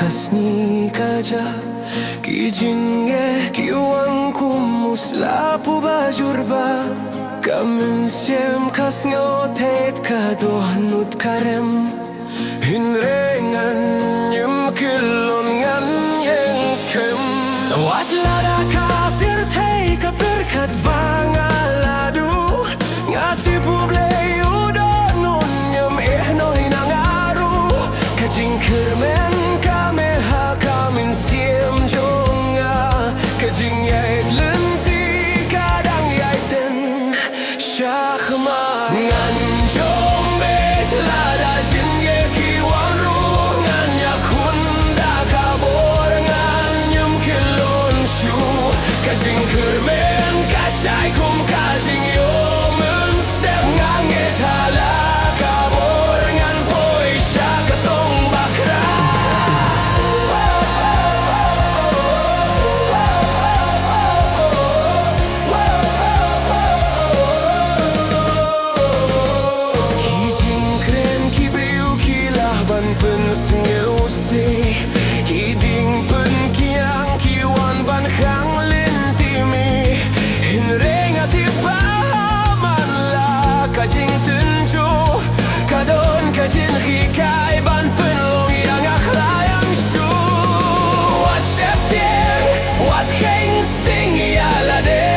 kasni kaja kijinge kiwan kumusla pubajurba kamen siem kas ngotet kadohnut karem hinrengan yum kilon ngan yengskem wat lada kapir tei kapir kat bangaladu ngati buble udonun yum noi nangaru kajingker men kameha kamin siem jonga kajing yait lenti kadang yaiten shahma ngan jombe lada jinge kiwan ru ngan yakun da kabor ngan yum kilon shu kajing kermen kasai kum kajing yomen step ngan getala kabor ngan poi shakatong bakra ban pen sngeu se hiding pen kiang kiwan ban khang len ti mi hin renga ti pa man la ka jing tin chu ka don ka jin hi kai ban pen long yang akhla yang shu what septieng what hang sting ya la de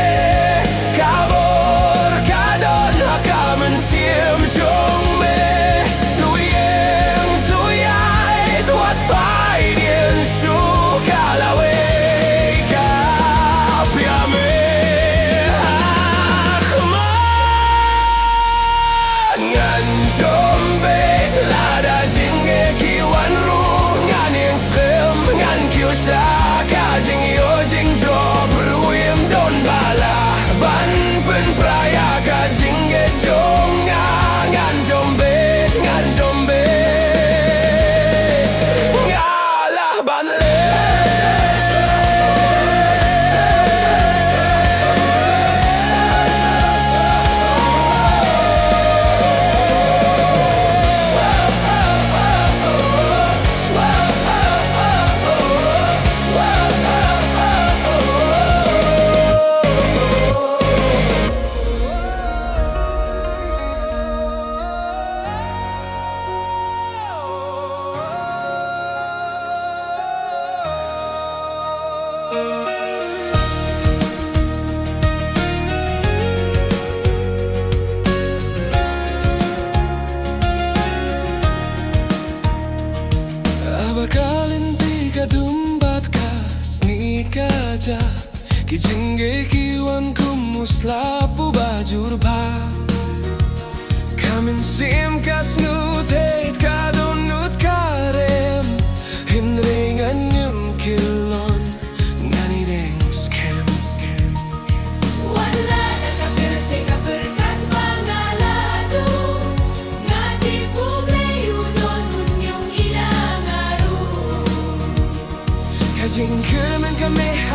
ka bor ka don ha ka men siem jong me kajing yo jing jo bruim don bala ban pen praya kajing ge jong ngan jombet ngalah ban le Bakalinti kadumbat kasni kaja kijinge kiwan kumusla pubajur ba kamin sim kasnutet kadonut karem hinrengan yum kilon ngani deng scam wala nakapir te kapir kat bangaladu ngati puble udon unyong ilangaru kajing kermen kameha